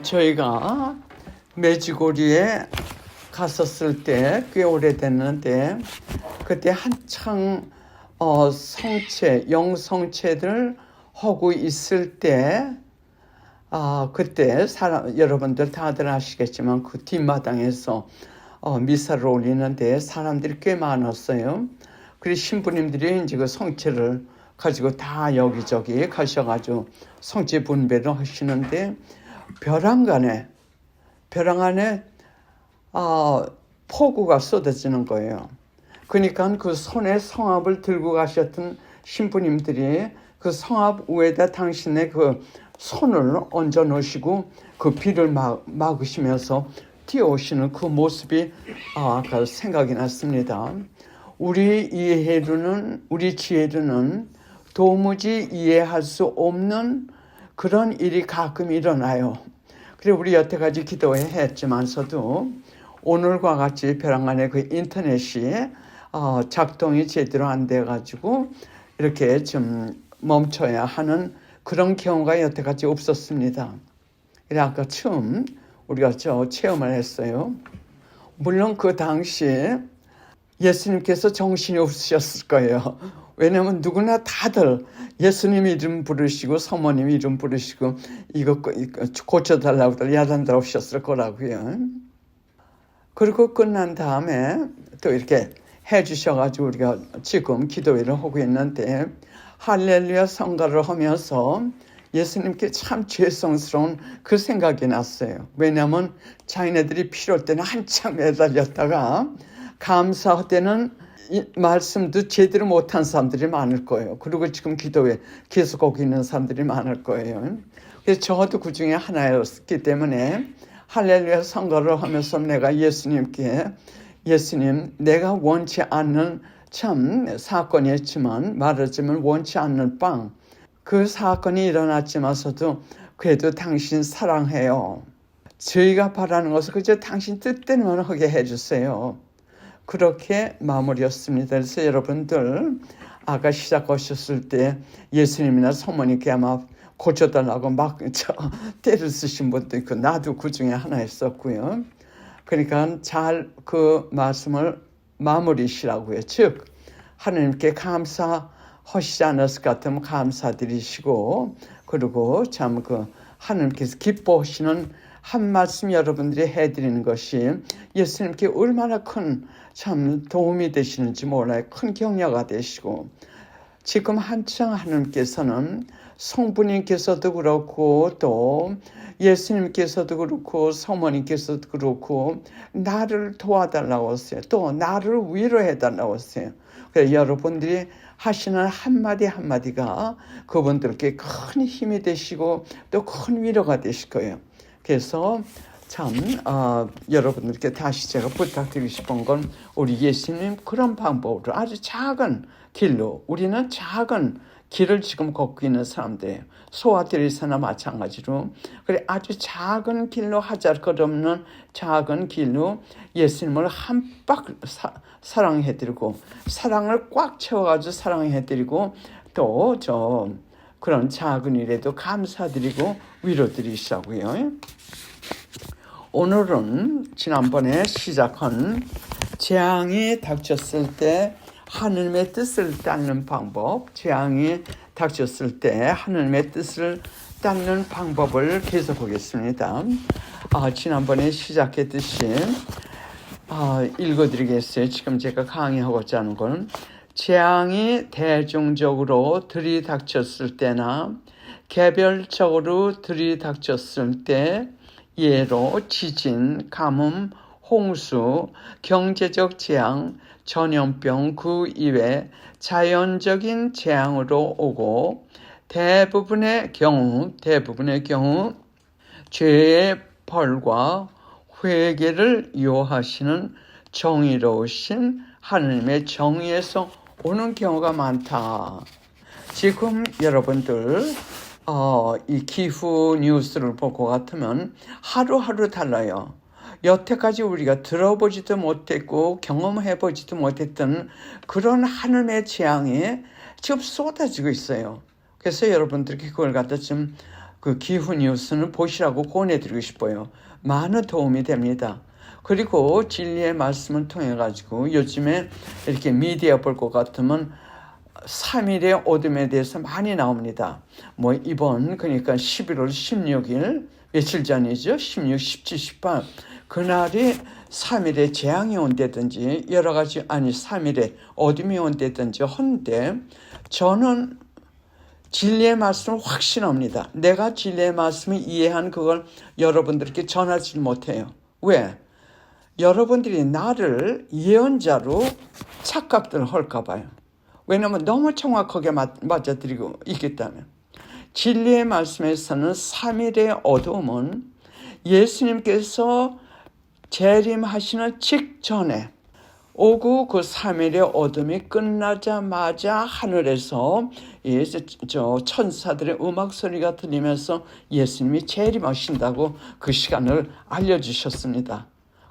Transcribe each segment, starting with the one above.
저희가 메지고리에 갔었을 때 꽤 오래됐는데 그때 한창 성체, 영성체들 하고 있을 때 그때 여러분들 다들 아시겠지만 그 뒷마당에서 미사를 올리는데 사람들이 꽤 많았어요. 그리고 신부님들이 이제 그 성체를 가지고 다 여기저기 가셔가지고 성체 분배를 하시는데 벼랑 안에 폭우가 쏟아지는 거예요. 그러니까 그 손에 성합을 들고 가셨던 신부님들이 그 성합 위에다 당신의 그 손을 얹어 놓으시고 그 비를 막으시면서 뛰어오시는 그 모습이 아까 생각이 났습니다. 우리 지혜로는 도무지 이해할 수 없는 그런 일이 가끔 일어나요. 그래 우리 여태까지 기도했지만서도 오늘과 같이 벼랑 안에 그 인터넷이 작동이 제대로 안 돼가지고 이렇게 좀 멈춰야 하는 그런 경우가 여태까지 없었습니다. 그래 아까 처음 우리가 체험을 했어요. 물론 그 당시에 예수님께서 정신이 없으셨을 거예요. 왜냐하면 누구나 다들 예수님 이름 부르시고 사모님 이름 부르시고 이거 고쳐달라고 야단들 오셨을 거라고요. 그리고 끝난 다음에 또 이렇게 해주셔가지고 우리가 지금 기도회를 하고 있는데 할렐루야 성가를 하면서 예수님께 참 죄송스러운 그 생각이 났어요. 왜냐하면 자기네들이 필요할 때는 한참 매달렸다가 감사할 때는 이 말씀도 제대로 못한 사람들이 많을 거예요. 그리고 지금 기도회 계속 오고 있는 사람들이 많을 거예요. 그래서 저도 그 중에 하나였기 때문에 할렐루야 성가를 하면서 내가 예수님께 예수님 내가 원치 않는 참 사건이었지만 말하자면 원치 않는 그 사건이 일어났지만서도 그래도 당신 사랑해요. 저희가 바라는 것은 그저 당신 뜻대로만 하게 해주세요. 그렇게 마무리였습니다. 그래서 여러분들 아까 시작하셨을 때 예수님이나 사모님께 아마 고쳐달라고 막 때를 쓰신 분도 있고 나도 그 중에 하나였었고요. 그러니까 잘 그 말씀을 마무리시라고요. 즉 하나님께 감사하시지 않았을 것 같으면 감사드리시고 그리고 참 그 하나님께서 기뻐하시는 한 말씀 여러분들이 해드리는 것이 예수님께 얼마나 큰 참 도움이 되시는지 몰라요. 큰 격려가 되시고 지금 한창 하나님께서는 성부님께서도 그렇고 또 예수님께서도 그렇고 성모님께서도 그렇고 나를 도와달라고 했어요. 또 나를 위로해달라고 했어요. 그래서 여러분들이 하시는 한마디 한마디가 그분들께 큰 힘이 되시고 또 큰 위로가 되실 거예요. 그래서 참 여러분들께 다시 제가 부탁드리고 싶은 건 우리 예수님 그런 방법으로 아주 작은 길로 우리는 작은 길을 지금 걷고 있는 사람들이에요. 소와 들에서나 마찬가지로 그래 아주 작은 길로 하잘 것 없는 작은 길로 예수님을 한박 사랑해드리고 사랑을 꽉 채워가지고 사랑해드리고 또 그런 작은 일에도 감사드리고 위로드리시라고요. 오늘은 지난번에 시작한 재앙이 닥쳤을 때 하느님의 뜻을 따르는 방법, 재앙이 닥쳤을 때 하느님의 뜻을 따르는 방법을 계속하겠습니다. 지난번에 시작했듯이 읽어드리겠어요. 지금 제가 강의하고자 하는 건 재앙이 대중적으로 들이닥쳤을 때나 개별적으로 들이닥쳤을 때 예로 지진, 가뭄, 홍수, 경제적 재앙, 전염병 그 이외 자연적인 재앙으로 오고 대부분의 경우 죄의 벌과 회개를 요하시는 정의로우신 하나님의 정의에서 오는 경우가 많다. 지금 여러분들 이 기후 뉴스를 볼 것 같으면 하루하루 달라요. 여태까지 우리가 들어보지도 못했고 경험해보지도 못했던 그런 하늘의 재앙이 지금 쏟아지고 있어요. 그래서 여러분들께 그걸 갖다 좀 그 기후 뉴스는 보시라고 권해드리고 싶어요. 많은 도움이 됩니다. 그리고 진리의 말씀을 통해 가지고 요즘에 이렇게 미디어 볼 것 같으면 3일의 어둠에 대해서 많이 나옵니다. 뭐 이번 그러니까 11월 16일 며칠 전이죠. 16, 17, 18 그날이 3일의 재앙이 온다든지 여러 가지 3일의 어둠이 온다든지 한데 저는 진리의 말씀을 확신합니다. 내가 진리의 말씀을 이해한 그걸 여러분들께 전하지 못해요. 왜? 여러분들이 나를 예언자로 착각들 할까 봐요. 왜냐하면 너무 정확하게 맞아들이고 있기 때문에. 진리의 말씀에서는 3일의 어둠은 예수님께서 재림하시는 직전에 오고 그 3일의 어둠이 끝나자마자 하늘에서 천사들의 음악 소리가 들리면서 예수님이 재림하신다고 그 시간을 알려주셨습니다.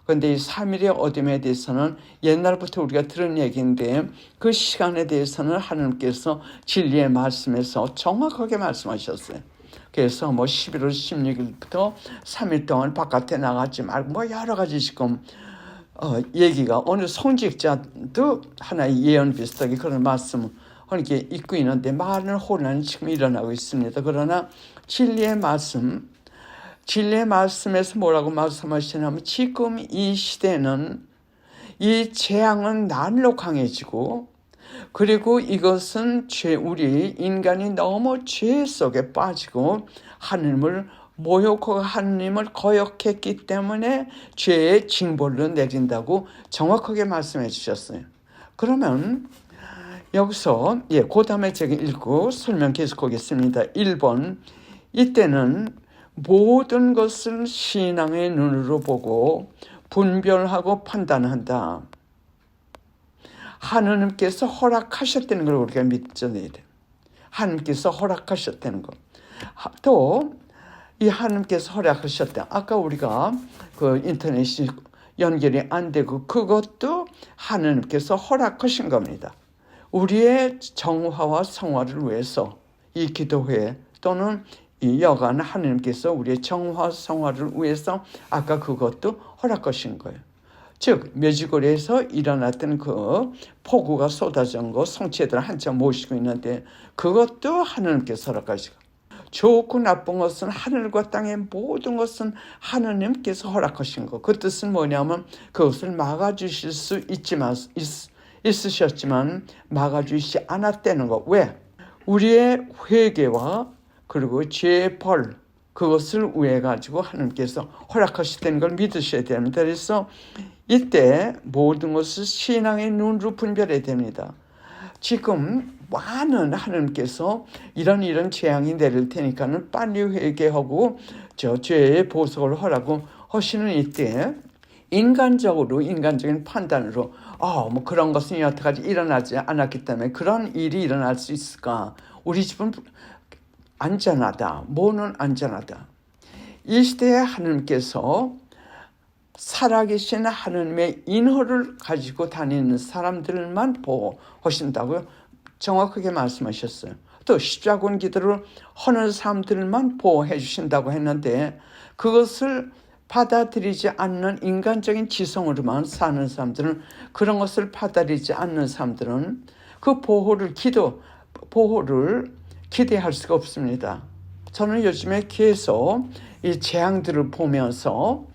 그런데 이 3일의 어둠에 대해서는 옛날부터 우리가 들은 얘기인데 그 시간에 대해서는 하나님께서 진리의 말씀에서 정확하게 말씀하셨어요. 그래서 뭐 11월 16일부터 3일 동안 바깥에 나가지 말고 뭐 여러 가지 지금 얘기가 어느 성직자도 하나의 예언 비슷하게 그런 말씀을 이렇게 읽고 있는데 많은 혼란이 지금 일어나고 있습니다. 그러나 진리의 말씀에서 뭐라고 말씀하시냐면 지금 이 시대는 이 재앙은 날로 강해지고 그리고 이것은 우리 인간이 너무 죄 속에 빠지고 하나님을 모욕하고 하나님을 거역했기 때문에 죄의 징벌로 내린다고 정확하게 말씀해 주셨어요. 그러면 여기서 그 다음에 제가 읽고 설명 계속하겠습니다. 1번 이때는 모든 것을 신앙의 눈으로 보고 분별하고 판단한다. 하느님께서 허락하셨다는 걸 우리가 믿어야 돼. 하느님께서 허락하셨다는 거. 또 이 하느님께서 허락하셨다. 아까 우리가 그 인터넷이 연결이 안 되고 그것도 하느님께서 허락하신 겁니다. 우리의 정화와 성화를 위해서 이 기도회 또는 이 여간 하느님께서 우리의 정화 성화를 위해서 아까 그것도 허락하신 거예요. 즉 묘지고리에서 일어났던 그 폭우가 쏟아진 거 성체들 한참 모시고 있는데 그것도 하느님께서 허락하시고 좋고 나쁜 것은 하늘과 땅의 모든 것은 하느님께서 허락하신 거. 그 뜻은 뭐냐면 그것을 막아주실 수 있으셨지만 막아주시지 않았다는 거. 왜? 우리의 회개와 그리고 죄의 벌 그것을 위해 가지고 하나님께서 허락하셨다는 걸 믿으셔야 됩니다. 그래서 이때 모든 것을 신앙의 눈으로 분별해야 됩니다. 지금 많은 하나님께서 이런 재앙이 내릴 테니까는 빨리 회개하고 저 죄의 보석을 허라고 하시는 이때 인간적인 판단으로 뭐 그런 것은 여태까지 일어나지 않았기 때문에 그런 일이 일어날 수 있을까? 우리 집은 안전하다. 뭐는 안전하다. 이 시대에 하나님께서 살아계신 하나님의 인허를 가지고 다니는 사람들만 보호하신다고요. 정확하게 말씀하셨어요. 또 십자군 기도를 하는 사람들만 보호해 주신다고 했는데 그것을 받아들이지 않는 인간적인 지성으로만 사는 사람들은 그런 것을 받아들이지 않는 사람들은 그 보호를 기대할 수가 없습니다. 저는 요즘에 계속 이 재앙들을 보면서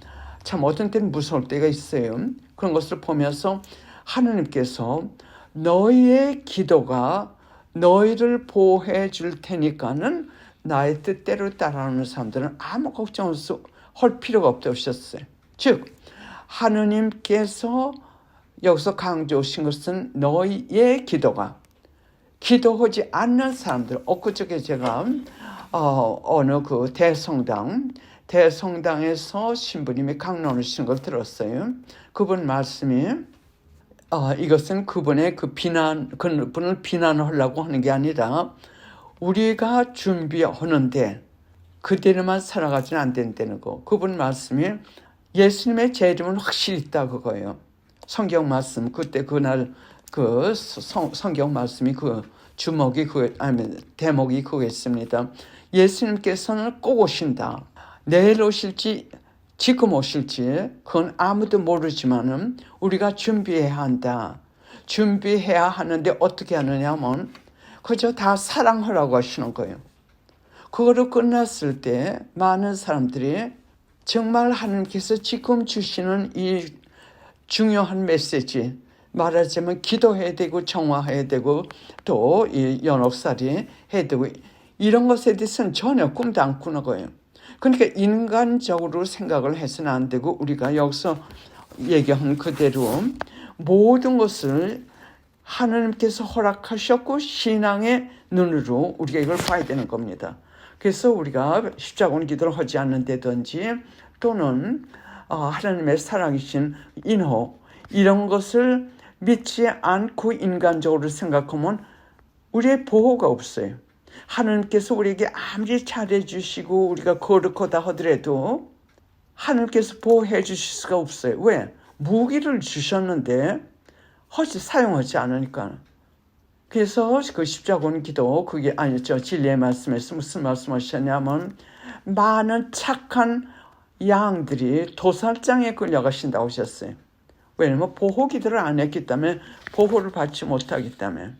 참 어떤 때는 무서울 때가 있어요. 그런 것을 보면서 하느님께서 너희의 기도가 너희를 보호해 줄 테니까는 나의 뜻대로 따라오는 사람들은 아무 걱정할 필요가 없으셨어요. 즉 하느님께서 여기서 강조하신 것은 너희의 기도하지 않는 사람들. 엊그저께 제가 어느 그 대성당에서 신부님이 강론하신 걸 들었어요. 그분 말씀이 이것은 그분의 그분을 비난하려고 하는 게 아니라 우리가 준비하는데 그대로만 살아가지는 안 된다는 거. 그분 말씀이 예수님의 재림은 확실히 있다 그거예요. 성경 말씀 그날 성경 말씀이 대목이 그거였습니다. 예수님께서는 꼭 오신다. 내일 오실지 지금 오실지 그건 아무도 모르지만은 우리가 준비해야 한다. 준비해야 하는데 어떻게 하느냐면 그저 다 사랑하라고 하시는 거예요. 그거로 끝났을 때 많은 사람들이 정말 하나님께서 지금 주시는 이 중요한 메시지, 말하자면 기도해야 되고 정화해야 되고 또 이 연옥살이 해야 되고 이런 것에 대해서는 전혀 꿈도 안 꾸는 거예요. 그러니까 인간적으로 생각을 해서는 안 되고 우리가 여기서 얘기한 그대로 모든 것을 하나님께서 허락하셨고 신앙의 눈으로 우리가 이걸 봐야 되는 겁니다. 그래서 우리가 십자군 기도를 하지 않는다든지 또는 하나님의 사랑이신 인호 이런 것을 믿지 않고 인간적으로 생각하면 우리의 보호가 없어요. 하나님께서 우리에게 아무리 잘해주시고 우리가 거룩하다 하더라도 하나님께서 보호해 주실 수가 없어요. 왜? 무기를 주셨는데 사용하지 않으니까. 그래서 그 십자군 기도 그게 아니죠. 진리의 말씀에서 무슨 말씀하셨냐면 많은 착한 양들이 도살장에 끌려가신다고 하셨어요. 왜냐면 보호 기도를 안 했기 때문에 보호를 받지 못하기 때문에.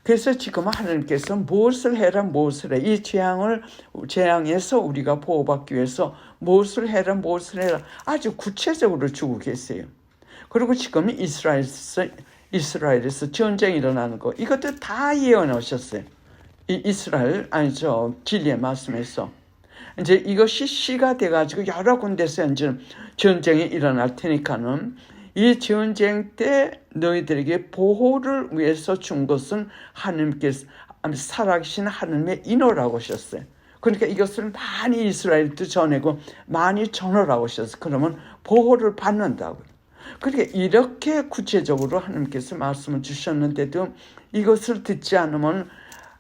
그래서 지금 하나님께서 무엇을 해라 무엇을 해. 이 재앙에서 우리가 보호받기 위해서 무엇을 해라 무엇을 해라 아주 구체적으로 주고 계세요. 그리고 지금 이스라엘에서 전쟁이 일어나는 거 이것도 다 예언하셨어요. 이 이스라엘 아니죠. 진리의 말씀에서. 이제 이것이 시가 돼가지고 여러 군데서 이제 전쟁이 일어날 테니까는 이 전쟁 때 너희들에게 보호를 위해서 준 것은 하나님께서 살아계신 하나님의 인호라고 하셨어요. 그러니까 이것을 많이 이스라엘도 전하고 많이 전하라고 하셨어요. 그러면 보호를 받는다고. 그러니까 이렇게 구체적으로 하나님께서 말씀을 주셨는데도 이것을 듣지 않으면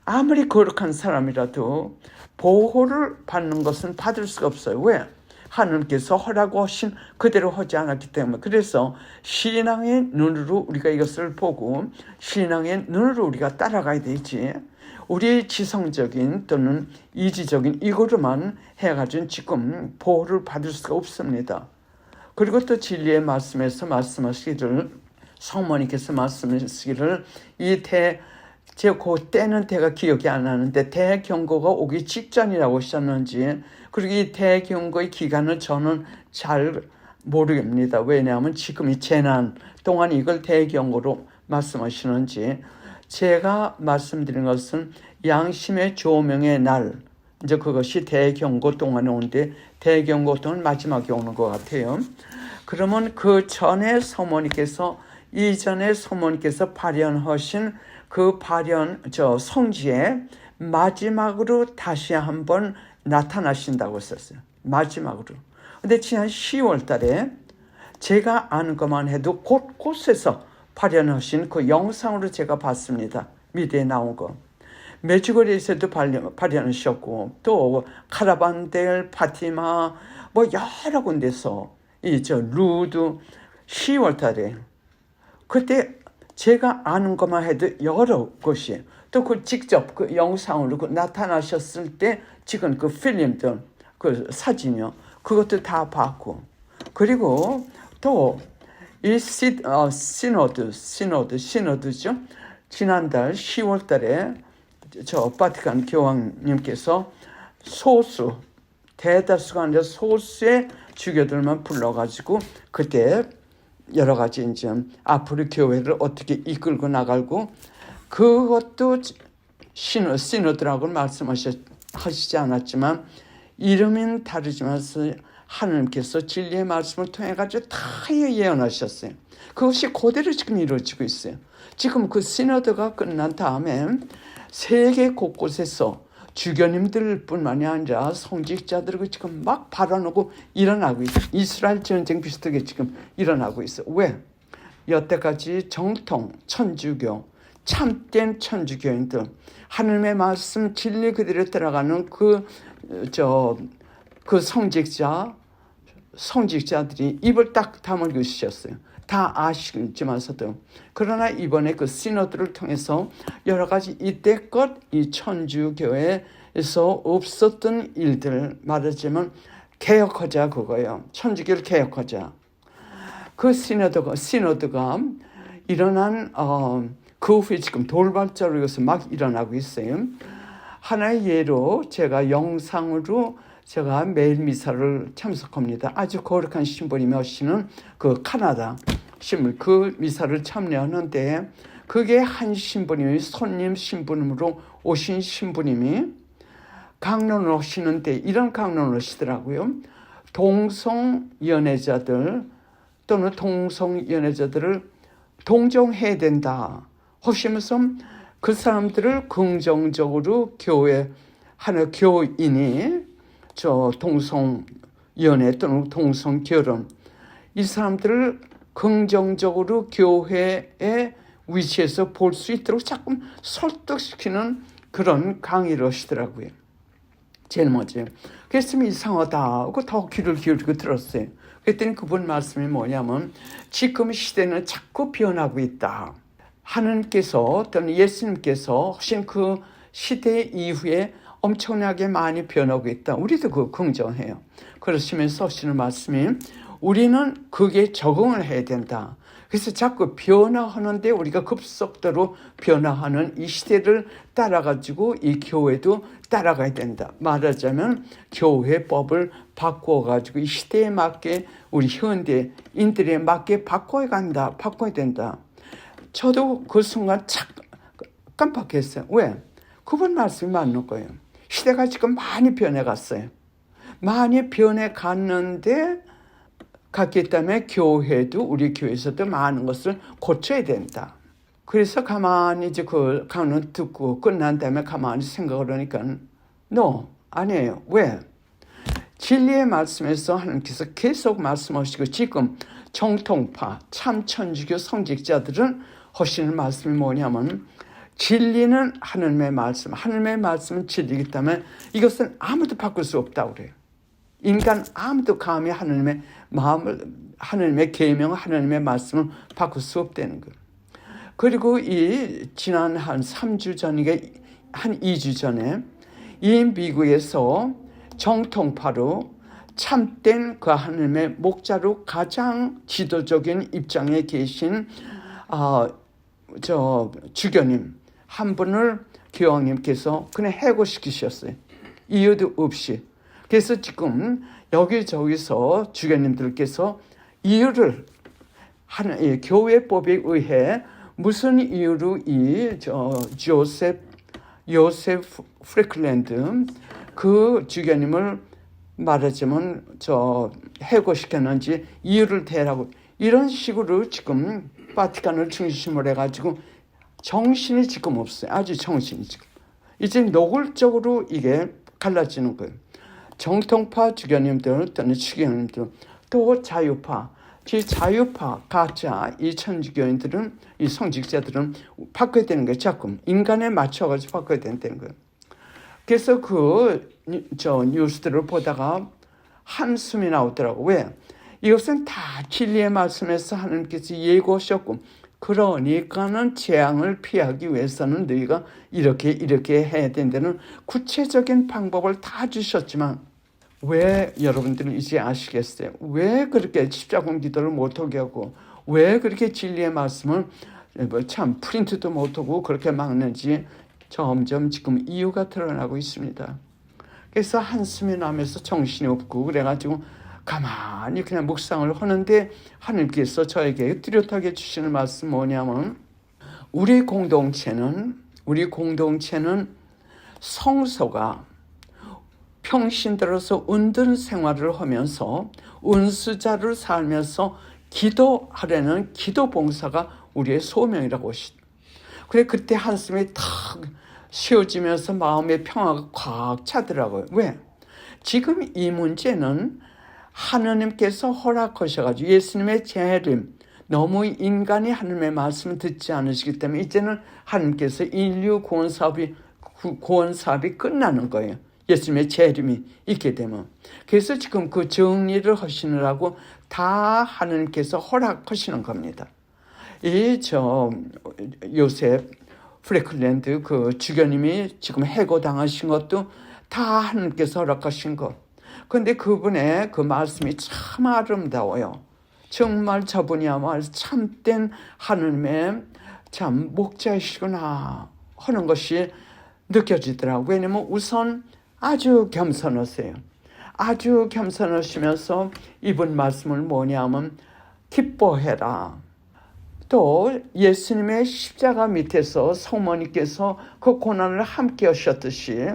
아무리 거룩한 사람이라도 보호를 받는 것은 받을 수가 없어요. 왜? 하나님께서 하라고 하신 그대로 하지 않았기 때문에. 그래서 신앙의 눈으로 우리가 이것을 보고 신앙의 눈으로 우리가 따라가야 되지. 우리의 지성적인 또는 이지적인 이거로만 해가지고 지금 보호를 받을 수가 없습니다. 그리고 또 진리의 말씀에서 말씀하시기를 성모님께서 말씀하시기를 그 때는 제가 기억이 안 나는데 대경고가 오기 직전이라고 하셨는지 그리고 이 대경고의 기간은 저는 잘 모르겠습니다. 왜냐하면 지금 이 재난 동안 이걸 대경고로 말씀하시는지 제가 말씀드린 것은 양심의 조명의 날 이제 그것이 대경고 동안에 오는데 대경고 동안 마지막에 오는 것 같아요. 그러면 그 전에 이전에 서모님께서 발현하신 그 성지에 마지막으로 다시 한번 나타나신다고 했었어요. 마지막으로. 근데 지난 10월 달에 제가 아는 것만 해도 곳곳에서 발현하신 그 영상으로 제가 봤습니다. 미디어에 나온 거. 메주거리에서도 발현하셨고 또 카라반델, 파티마 뭐 여러 군데서 루드 10월 달에 그때 제가 아는 것만 해도 여러 곳이 또 그 직접 그 영상으로 나타나셨을 때 지금 그 필름들 그 사진이요 그것도 다 봤고 그리고 또 이 시노드죠. 지난달 10월 달에 바티칸 교황님께서 대다수가 아니라 소수의 주교들만 불러가지고 그때 여러 가지 이제 앞으로 교회를 어떻게 이끌고 나가고 그것도 시노드라고 말씀하시지 않았지만 이름은 다르지만 하나님께서 진리의 말씀을 통해 가지고 다 예언하셨어요. 그것이 그대로 지금 이루어지고 있어요. 지금 그 시노드가 끝난 다음에 세계 곳곳에서 주교님들 뿐만이 아니라 성직자들이 지금 막 발언하고 일어나고 있어요. 이스라엘 전쟁 비슷하게 지금 일어나고 있어요. 왜? 여태까지 정통 천주교 참된 천주교인들 하나님의 말씀 진리 그대로 따라가는 그 성직자들이 입을 딱 다물고 있으셨어요. 다 아시지만서도 그러나 이번에 그 시노드를 통해서 여러 가지 이때껏 이 천주교의 없었던 일들, 말하자면 개혁하자 그거예요. 천주교를 개혁하자. 그 시노드가 일어난 그 후에 지금 돌발적으로 이것이 막 일어나고 있어요. 하나의 예로 제가 영상으로 제가 매일 미사를 참석합니다. 아주 거룩한 신부님이 오시는 그 카나다 신부 그 미사를 참여하는데 그게 한 신부님이 손님 신부님으로 오신 신부님이 강론을 하시는데 이런 강론을 하시더라고요. 동성연애자들 또는 동성연애자들을 동정해야 된다 하시면서 그 사람들을 긍정적으로 교회 하는 교인이 동성연애 또는 동성결혼 이 사람들을 긍정적으로 교회의 위치에서 볼 수 있도록 자꾸 설득시키는 그런 강의를 하시더라고요. 제일 먼저. 그래서 이상하다 하고 더 귀를 기울이고 들었어요. 그랬더니 그분 말씀이 뭐냐면 지금 시대는 자꾸 변하고 있다. 하나님께서 또는 예수님께서 하신 그 시대 이후에 엄청나게 많이 변하고 있다. 우리도 그거 긍정해요. 그러시면서 하시는 말씀이 우리는 그게 적응을 해야 된다. 그래서 자꾸 변화하는데 우리가 급속도로 변화하는 이 시대를 따라가지고 이 교회도 따라가야 된다. 말하자면 교회법을 바꿔가지고 이 시대에 맞게 우리 현대인들에 맞게 바꿔야 된다. 저도 그 순간 깜빡했어요. 왜? 그분 말씀이 맞는 거예요. 시대가 지금 많이 변해갔어요. 많이 변해갔는데 갔기 때문에 교회도 우리 교회에서도 많은 것을 고쳐야 된다. 그래서 가만히 이제 그 강론 듣고 끝난 다음에 가만히 생각을 하니까 아니에요. 왜? 진리의 말씀에서 하나님께서 계속 말씀하시고 지금 정통파 참천주교 성직자들은 하시는 말씀이 뭐냐면 진리는 하나님의 말씀은 진리이기 때문에 이것은 아무도 바꿀 수 없다고 그래요. 인간 아무도 감히 하나님의 하나님의 계명, 하나님의 말씀을 바꿀 수 없다는 거예요. 그리고 지난 한 3주 전이게 한 2주 전에 이 미국에서 정통파로 참된 그 하나님의 목자로 가장 지도적인 입장에 계신 주교님 한 분을 교황님께서 그냥 해고시키셨어요. 이유도 없이. 그래서 지금 여기저기서 주교님들께서 이유를 교회법에 의해 무슨 이유로 요셉 프레클랜드 그 주교님을 말하자면 해고시켰는지 이유를 대라고 이런 식으로 지금 바티칸을 중심으로 해가지고 정신이 지금 없어요. 아주 정신이 지금. 이제 노골적으로 이게 갈라지는 거예요. 정통파 주교님들 또는 주교님들 또 자유파 가짜 이 천주교인들은 이 성직자들은 바꿔야 되는 거예요. 자꾸 인간에 맞춰가지고 바꿔야 된다는 거예요. 그래서 뉴스들을 보다가 한숨이 나오더라고. 왜? 이것은 다 진리의 말씀에서 하나님께서 예고하셨고 그러니까는 재앙을 피하기 위해서는 너희가 이렇게 해야 된다는 구체적인 방법을 다 주셨지만 왜 여러분들은 이제 아시겠어요? 왜 그렇게 십자군 기도를 못하게 하고 왜 그렇게 진리의 말씀을 참 프린트도 못하고 그렇게 막는지 점점 지금 이유가 드러나고 있습니다. 그래서 한숨이 나면서 정신이 없고 그래가지고 가만히 그냥 묵상을 하는데 하나님께서 저에게 뚜렷하게 주시는 말씀 뭐냐면 우리 공동체는 성소가 평신 들어서 은둔 생활을 하면서 은수자를 살면서 기도하려는 기도 봉사가 우리의 소명이라고 하시죠. 그래 그때 한숨이 탁 쉬어지면서 마음의 평화가 꽉 차더라고요. 왜? 지금 이 문제는 하나님께서 허락하셔가지고 예수님의 재림 너무 인간이 하나님의 말씀을 듣지 않으시기 때문에 이제는 하나님께서 인류 구원 사업이 끝나는 거예요. 예수님의 재림이 있게 되면. 그래서 지금 그 정리를 하시느라고 다 하나님께서 허락하시는 겁니다. 요셉 프레클랜드 그 주교님이 지금 해고당하신 것도 다 하나님께서 허락하신 것. 근데 그분의 그 말씀이 참 아름다워요. 정말 저분이야말로 참된 하나님의 참 목자이시구나 하는 것이 느껴지더라고요. 왜냐면 우선 아주 겸손하세요. 아주 겸손하시면서 이분 말씀을 뭐냐면 기뻐해라. 또 예수님의 십자가 밑에서 성모님께서 그 고난을 함께 하셨듯이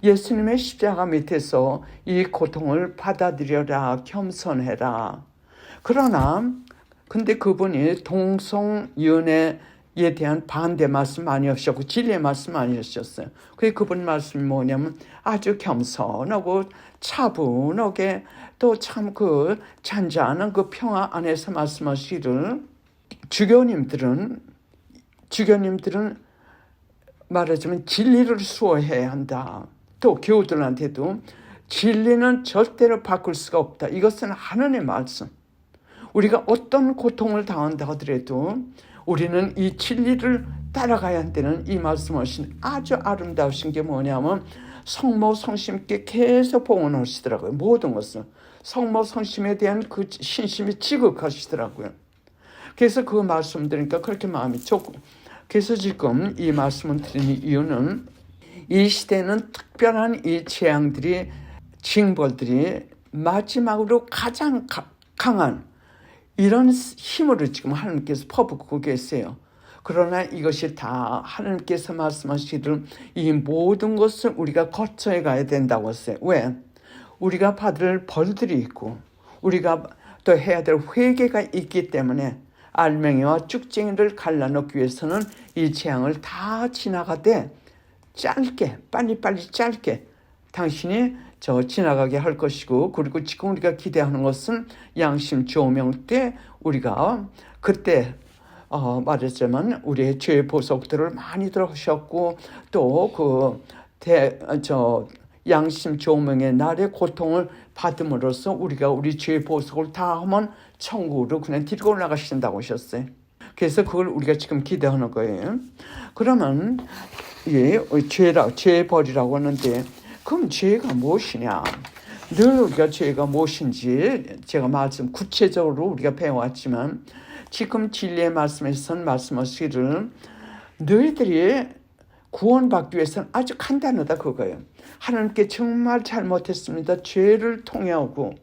예수님의 십자가 밑에서 이 고통을 받아들여라, 겸손해라. 그러나 근데 그분이 동성연애에 대한 반대 말씀 많이 하셨고 진리의 말씀 많이 하셨어요. 그분 말씀이 뭐냐면 아주 겸손하고 차분하게 또 참 그 잔잔한 그 평화 안에서 말씀하시기를 주교님들은 말하자면 진리를 수호해야 한다. 또 교우들한테도 진리는 절대로 바꿀 수가 없다. 이것은 하나님의 말씀. 우리가 어떤 고통을 당한다 하더라도 우리는 이 진리를 따라가야 한다는 이 말씀하신 아주 아름다우신 게 뭐냐면 성모 성심께 계속 봉헌하시더라고요. 모든 것을. 성모 성심에 대한 그 신심이 지극하시더라고요. 그래서 그 말씀 들으니까 그렇게 마음이 좋고, 그래서 지금 이 말씀을 드리는 이유는 이 시대는 특별한 이 재앙들이, 징벌들이 마지막으로 가장 강한 이런 힘으로 지금 하나님께서 퍼붓고 계세요. 그러나 이것이 다 하나님께서 말씀하시기를 이 모든 것을 우리가 거쳐야 가야 된다고 했어요. 왜? 우리가 받을 벌들이 있고 우리가 또 해야 될 회개가 있기 때문에 알맹이와 쭉쟁이를 갈라놓기 위해서는 이 재앙을 다 지나가되 짧게 빨리빨리 짧게 당신이 지나가게 할 것이고, 그리고 지금 우리가 기대하는 것은 양심 조명 때 우리가 그때 말했지만 우리의 죄 보석들을 많이들 하셨고 또 양심 조명의 날의 고통을 받음으로써 우리가 우리 죄 보석을 다 하면 천국으로 그냥 데리고 올라가신다고 하셨어요. 그래서 그걸 우리가 지금 기대하는 거예요. 그러면 죄 벌이라고 하는데 그럼 죄가 무엇이냐? 늘 우리가 죄가 무엇인지 제가 구체적으로 우리가 배워왔지만 지금 진리의 말씀에서는 말씀하시기를 너희들이 구원받기 위해서는 아주 간단하다 그거예요. 하나님께 정말 잘못했습니다. 죄를 통회하고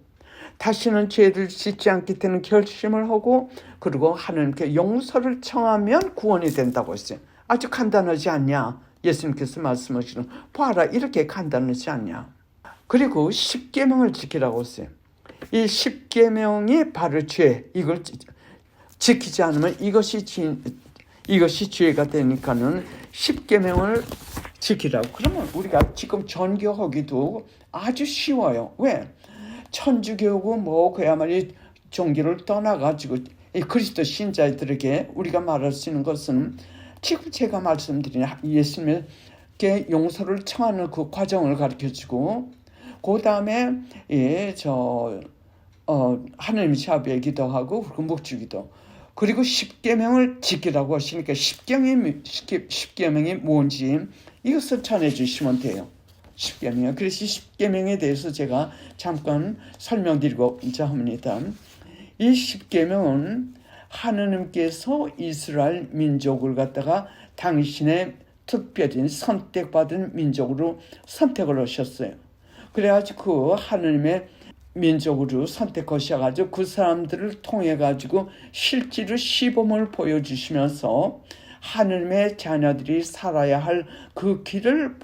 다시는 죄를 짓지 않기 때문에 결심을 하고 그리고 하나님께 용서를 청하면 구원이 된다고 했어요. 아주 간단하지 않냐? 예수님께서 말씀하시는 봐라 이렇게 간단하지 않냐? 그리고 10계명을 지키라고 했어요. 이 10계명이 바로 죄. 이걸 지키지 않으면 이것이 죄가 되니까는 10계명을 지키라고. 그러면 우리가 지금 전교하기도 아주 쉬워요. 왜? 천주교고 그야말로 종교를 떠나가지고 이 그리스도 신자들에게 우리가 말할 수 있는 것은 지금 제가 말씀드린 예수님께 용서를 청하는 그 과정을 가르쳐주고 그 다음에 하나님의 자비의 기도하고 그리고 묵주기도 그리고 10계명을 지키라고 하시니까 10계명이 뭔지 이것을 전해주시면 돼요. 10계명. 그래서 10계명에 대해서 제가 잠깐 설명드리고자 합니다. 이 10계명은 하느님께서 이스라엘 민족을 갖다가 당신의 특별히 선택받은 민족으로 선택을 하셨어요. 그래가지고 그 하느님의 민족으로 선택하셔가지고 그 사람들을 통해가지고 실제로 시범을 보여주시면서 하느님의 자녀들이 살아야 할 그 길을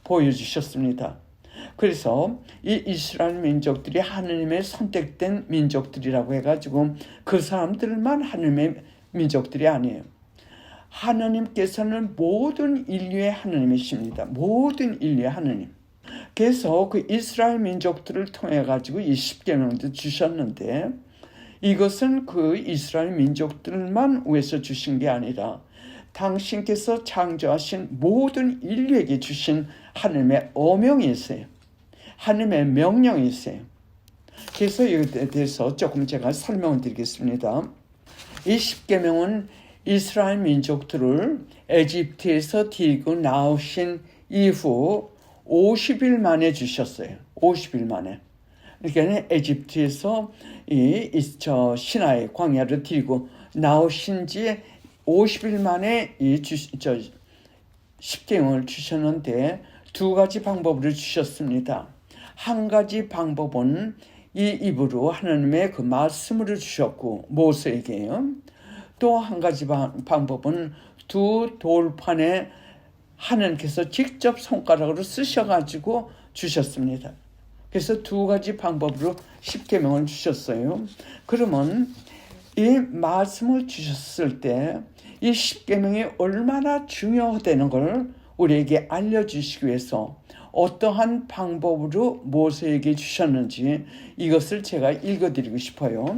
보여주셨습니다. 그래서 이 이스라엘 민족들이 하느님의 선택된 민족들이라고 해가지고 그 사람들만 하느님의 민족들이 아니에요. 하느님께서는 모든 인류의 하느님이십니다. 모든 인류의 하느님. 그래서 그 이스라엘 민족들을 통해가지고 이 10계명도 주셨는데 이것은 그 이스라엘 민족들만 위해서 주신 게 아니라 당신께서 창조하신 모든 인류에게 주신 하느님의 어명이 있어요. 하느님의 명령이 있어요. 그래서 이것에 대해서 조금 제가 설명을 드리겠습니다. 이 10계명은 이스라엘 민족들을 에집트에서 데리고 나오신 이후 50일 만에 주셨어요. 50일 만에. 그러니까 에집트에서 저 시나이 광야를 데리고 나오신 지 50일 만에 저 십계명을 주셨는데 두 가지 방법으로 주셨습니다. 한 가지 방법은 이 입으로 하나님의 그 말씀으로 주셨고 모세에게요. 또 한 가지 방법은 두 돌판에 하나님께서 직접 손가락으로 쓰셔가지고 주셨습니다. 그래서 두 가지 방법으로 십계명을 주셨어요. 그러면 이 말씀을 주셨을 때 이 십계명이 얼마나 중요하다는 걸 우리에게 알려주시기 위해서 어떠한 방법으로 모세에게 주셨는지 이것을 제가 읽어드리고 싶어요.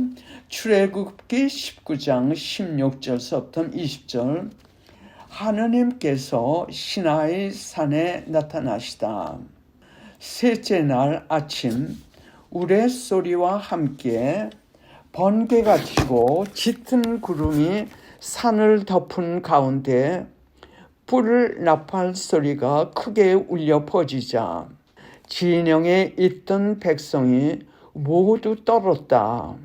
출애굽기 19장 16절서부터 20절. 하느님께서 시나이 산에 나타나시다. 셋째 날 아침 우레소리와 함께 번개가 치고 짙은 구름이 산을 덮은 가운데 불 나팔 소리가 크게 울려 퍼지자 진영에 있던 백성이 모두 떨었다.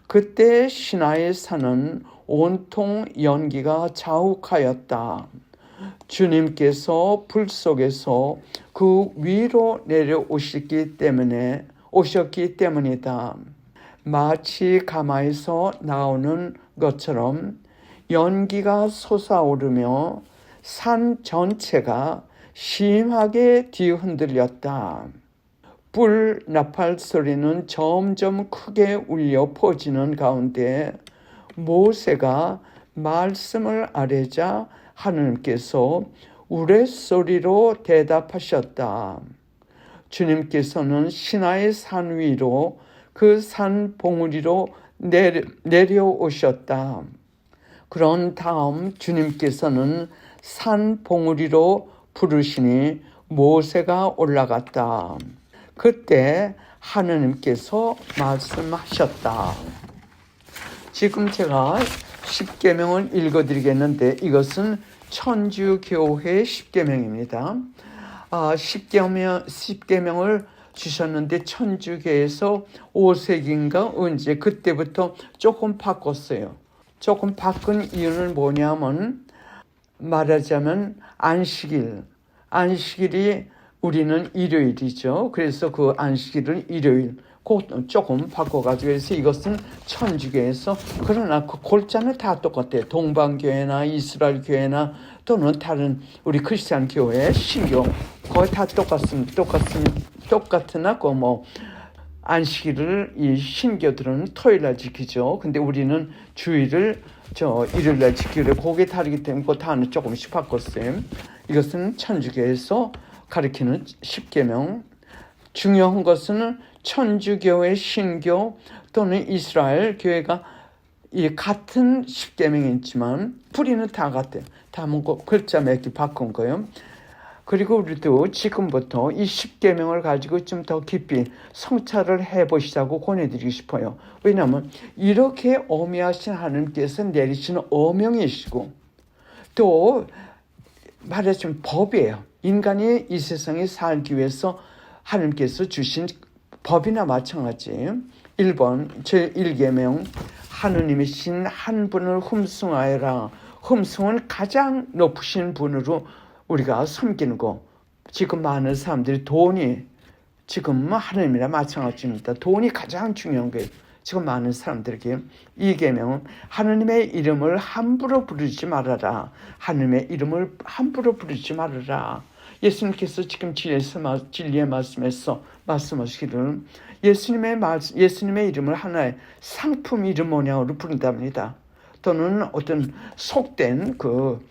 그때 시나이 산은 온통 연기가 자욱하였다. 주님께서 불 속에서 그 위로 내려오셨기 때문이다. 마치 가마에서 나오는 것처럼 연기가 솟아오르며 산 전체가 심하게 뒤흔들렸다. 불 나팔 소리는 점점 크게 울려 퍼지는 가운데 모세가 말씀을 아뢰자 하느님께서 우레소리로 대답하셨다. 주님께서는 시나이 산 위로 그 산 봉우리로 내려오셨다. 그런 다음 주님께서는 산 봉우리로 부르시니 모세가 올라갔다. 그때 하느님께서 말씀하셨다. 지금 제가 십계명을 읽어드리겠는데 이것은 천주교회 십계명입니다. 십계명을 주셨는데 천주교에서 5세기인가 언제 그때부터 조금 바꿨어요. 조금 바꾼 이유는 뭐냐면 말하자면 안식일이 우리는 일요일이죠. 그래서 그 안식일은 일요일 조금 바꿔가지고 그래서 이것은 천주교에서 그러나 그 골자는 다 똑같아요. 동방교회나 이스라엘 교회나 또는 다른 우리 크리스찬 교회 신교 거의 다 똑같으나 그 안식일을 이 신교들은 토요일날 지키죠. 근데 우리는 주일을 일요일날 지키기로 그게 다르기 때문에 그 단어 조금씩 바꿨어요. 이것은 천주교에서 가리키는 십계명. 중요한 것은 천주교의 신교 또는 이스라엘 교회가 이 같은 십계명이지만 뿌리는 다 같아요. 다 글자 몇 개 바꾼 거예요. 그리고 우리도 지금부터 이 십계명을 가지고 좀 더 깊이 성찰을 해보시자고 권해드리고 싶어요. 왜냐하면 이렇게 어미하신 하나님께서 내리시는 어명이시고 또 말하자면 법이에요. 인간이 이 세상에 살기 위해서 하나님께서 주신 법이나 마찬가지. 1번 제1계명 하느님이신 한 분을 흠숭하여라. 흠숭은 가장 높으신 분으로 우리가 섬기는 거. 지금 많은 사람들이 돈이 지금 하느님이랑 마찬가지입니다. 돈이 가장 중요한 거예요. 지금 많은 사람들에게 이 계명은 하느님의 이름을 함부로 부르지 말아라. 하느님의 이름을 함부로 부르지 말아라. 예수님께서 지금 진리의 말씀에서 말씀하시기를 예수님의 이름을 하나의 상품 이름 모양으로 부른답니다. 또는 어떤 속된 그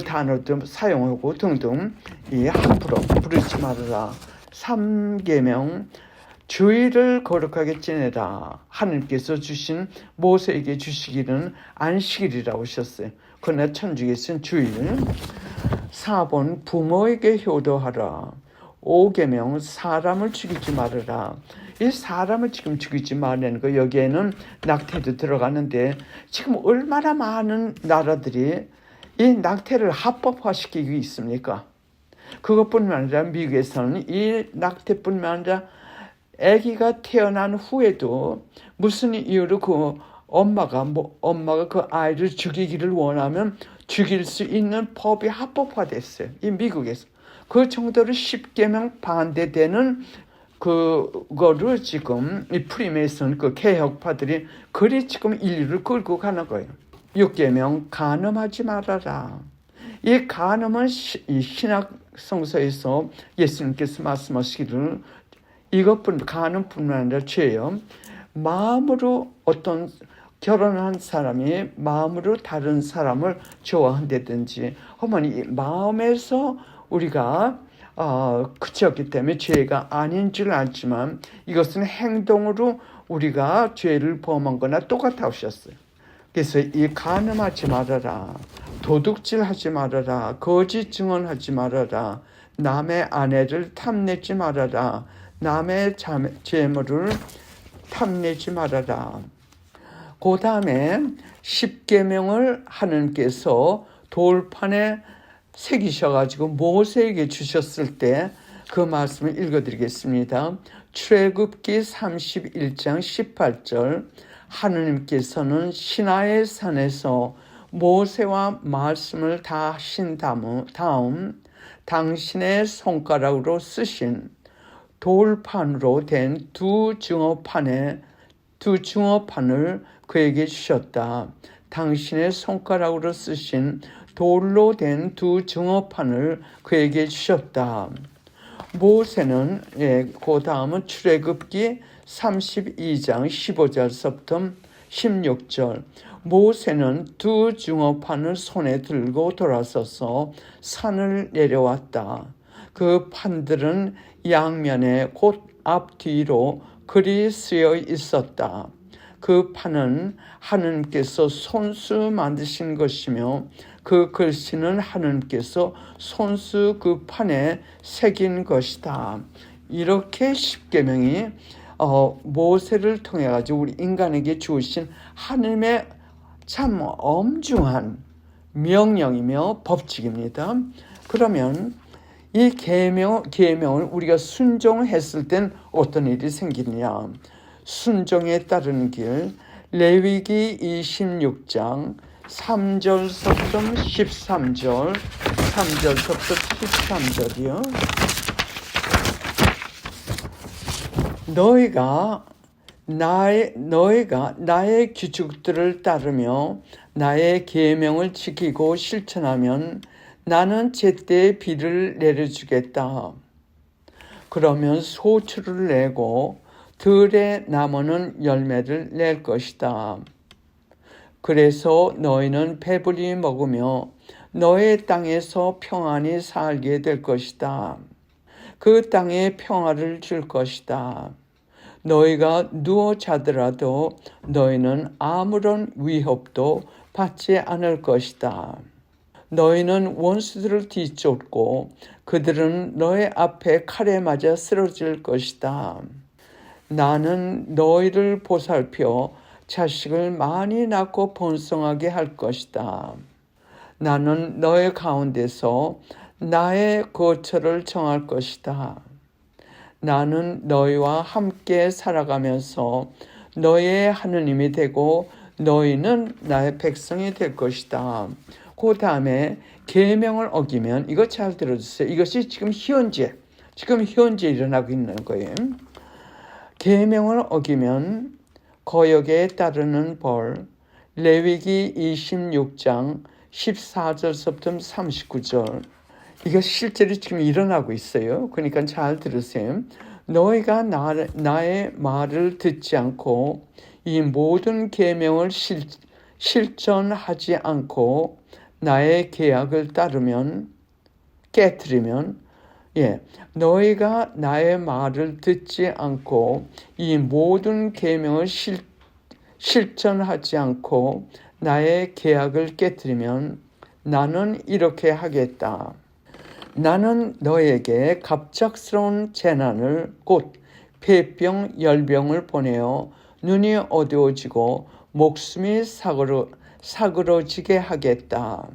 단어도 사용하고 등등 함부로 부르지 말아라. 3계명 주일을 거룩하게 지내라. 하나님께서 주신 모세에게 주시기는 안식일이라고 하셨어요. 그러나 천주교에서는 주일. 4번 부모에게 효도하라. 5계명 사람을 죽이지 말아라. 이 사람을 지금 죽이지 말라는 거 여기에는 낙태도 들어가는데 지금 얼마나 많은 나라들이 이 낙태를 합법화시키고 있습니까? 그것뿐만 아니라 미국에서는 이 낙태뿐만 아니라 아기가 태어난 후에도 무슨 이유로 그 엄마가 그 아이를 죽이기를 원하면 죽일 수 있는 법이 합법화됐어요. 이 미국에서. 그 정도로 10계명 반대되는 그거를 지금 이 프리메이슨 그 개혁파들이 그리 지금 인류를 끌고 가는 거예요. 6계명 간음하지 말아라. 이 간음은 이 신약 성서에서 예수님께서 말씀하시기를 간음뿐만 아니라 죄요. 마음으로 어떤 결혼한 사람이 마음으로 다른 사람을 좋아한다든지 어머니 마음에서 우리가 그쳤기 때문에 죄가 아닌 줄 알지만 이것은 행동으로 우리가 죄를 범한 거나 똑같아 오셨어요. 그래서 이 간음하지 말아라, 도둑질하지 말아라, 거짓 증언하지 말아라, 남의 아내를 탐내지 말아라, 남의 재물을 탐내지 말아라. 그 다음에 10계명을 하나님께서 돌판에 새기셔가지고 모세에게 주셨을 때 그 말씀을 읽어드리겠습니다. 출애굽기 31장 18절 하느님께서는 시나의 산에서 모세와 말씀을 다 하신 다음 당신의 손가락으로 쓰신 돌판으로 된 두 증거판을 그에게 주셨다. 당신의 손가락으로 쓰신 돌로 된 두 증거판을 그에게 주셨다. 모세는 그 다음은 출애굽기 32장 15절부터 16절 모세는 두 증거판을 손에 들고 돌아서서 산을 내려왔다. 그 판들은 양면에 곧 앞뒤로 글이 쓰여 있었다. 그 판은 하느님께서 손수 만드신 것이며 그 글씨는 하느님께서 손수 그 판에 새긴 것이다. 이렇게 10계명이 모세를 통해 가지고 우리 인간에게 주신 하느님의 참 엄중한 명령이며 법칙입니다. 그러면 이 계명을 우리가 순종했을 땐 어떤 일이 생기느냐? 순종에 따르는 길, 레위기 26장 3절부터 13절, 3절부터 13절이요. 너희가 나의 규칙들을 따르며 나의 계명을 지키고 실천하면 나는 제때에 비를 내려주겠다. 그러면 소출을 내고 들의 나무는 열매를 낼 것이다. 그래서 너희는 배불리 먹으며 너의 땅에서 평안히 살게 될 것이다. 그 땅에 평화를 줄 것이다. 너희가 누워 자더라도 너희는 아무런 위협도 받지 않을 것이다. 너희는 원수들을 뒤쫓고 그들은 너희 앞에 칼에 맞아 쓰러질 것이다. 나는 너희를 보살펴 자식을 많이 낳고 번성하게 할 것이다. 나는 너희 가운데서 나의 거처를 정할 것이다. 나는 너희와 함께 살아가면서 너희의 하느님이 되고 너희는 나의 백성이 될 것이다. 그 다음에 계명을 어기면 이거 잘 들어주세요. 이것이 지금 현재 일어나고 있는 거예요. 계명을 어기면 거역에 따르는 벌. 레위기 26장 14절부터 39절. 이거 실제로 지금 일어나고 있어요. 그러니까 잘 들으세요. 너희가 나의 말을 듣지 않고 이 모든 계명을 실천하지 않고 나의 계약을 깨트리면 너희가 나의 말을 듣지 않고 이 모든 계명을 실천하지 않고 나의 계약을 깨트리면 나는 이렇게 하겠다. 나는 너에게 갑작스러운 재난을 곧 폐병, 열병을 보내어 눈이 어두워지고 목숨이 사그러지게 하겠다.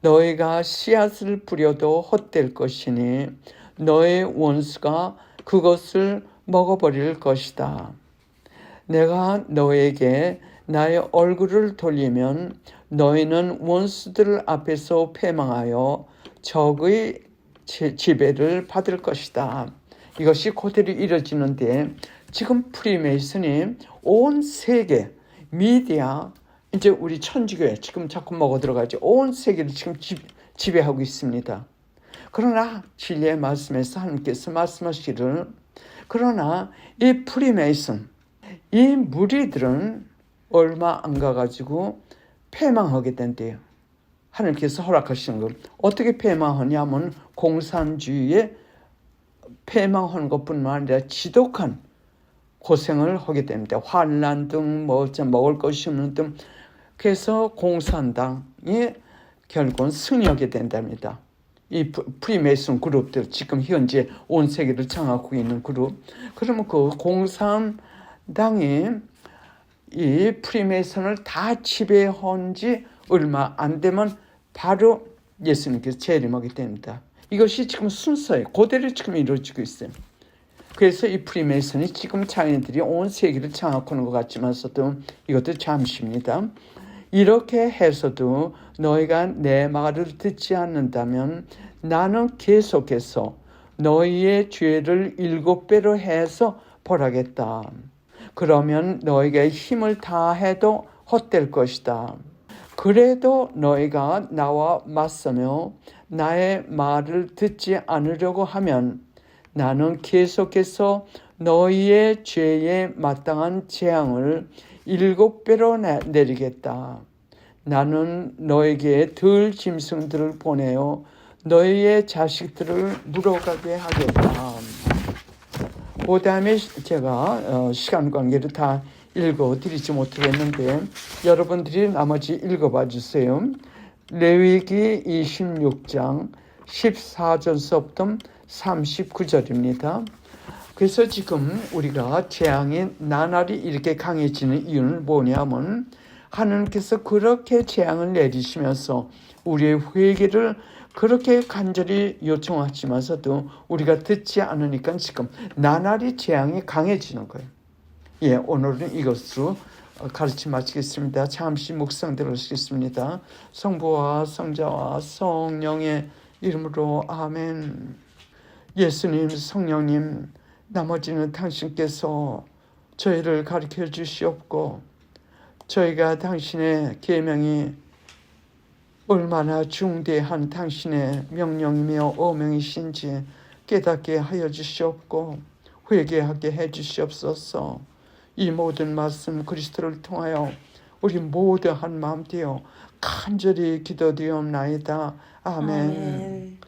너희가 씨앗을 뿌려도 헛될 것이니 너의 원수가 그것을 먹어버릴 것이다. 내가 너에게 나의 얼굴을 돌리면 너희는 원수들 앞에서 패망하여 적의 지배를 받을 것이다. 이것이 그대로 이루어지는데 지금 프리메이슨이 온 세계 미디어 이제 우리 천주교에 지금 자꾸 먹어 들어가죠. 온 세계를 지금 지배하고 있습니다. 그러나 진리의 말씀에서 하나님께서 말씀하시기를 그러나 이 프리메이슨 이 무리들은 얼마 안 가가지고 패망하게 된대요. 하나님께서 허락하시는 것. 어떻게 패망하냐면 공산주의에 패망하는 것뿐만 아니라 지독한 고생을 하게 됩니다. 환난 등 먹을 것이 없는 등 그래서 공산당이 결국은 승리하게 된답니다. 이 프리메이슨 그룹들 지금 현재 온 세계를 장악하고 있는 그룹. 그러면 그 공산당이 이 프리메이슨을 다 지배한 지 얼마 안 되면 바로 예수님께서 재림하게 됩니다. 이것이 지금 순서예요. 그대로 지금 이루어지고 있어요. 그래서 이 프리메이슨이 지금 자기네들이 온 세계를 장악하는 것 같지만서도 이것도 잠시입니다. 이렇게 해서도 너희가 내 말을 듣지 않는다면 나는 계속해서 너희의 죄를 7배로 해서 벌하겠다. 그러면 너희가 힘을 다해도 헛될 것이다. 그래도 너희가 나와 맞서며 나의 말을 듣지 않으려고 하면 나는 계속해서 너희의 죄에 마땅한 재앙을 7배로 내리겠다. 나는 너에게 들 짐승들을 보내어 너희의 자식들을 물어가게 하겠다. 그 다음에 제가 시간 관계를 다 읽어드리지 못하겠는데 여러분들이 나머지 읽어봐 주세요. 레위기 26장 14절서부터 39절입니다. 그래서 지금 우리가 재앙이 나날이 이렇게 강해지는 이유는 뭐냐면 하나님께서 그렇게 재앙을 내리시면서 우리의 회개를 그렇게 간절히 요청하시면서도 우리가 듣지 않으니까 지금 나날이 재앙이 강해지는 거예요. 예, 오늘은 이것으로 가르침 마치겠습니다. 잠시 묵상 들으시겠습니다. 성부와 성자와 성령의 이름으로 아멘. 예수님, 성령님, 나머지는 당신께서 저희를 가르쳐 주시옵고 저희가 당신의 계명이 얼마나 중대한 당신의 명령이며 어명이신지 깨닫게 하여 주시옵고 회개하게 해 주시옵소서. 이 모든 말씀 그리스도를 통하여 우리 모두 한 마음 되어 간절히 기도드리옵나이다. 아멘.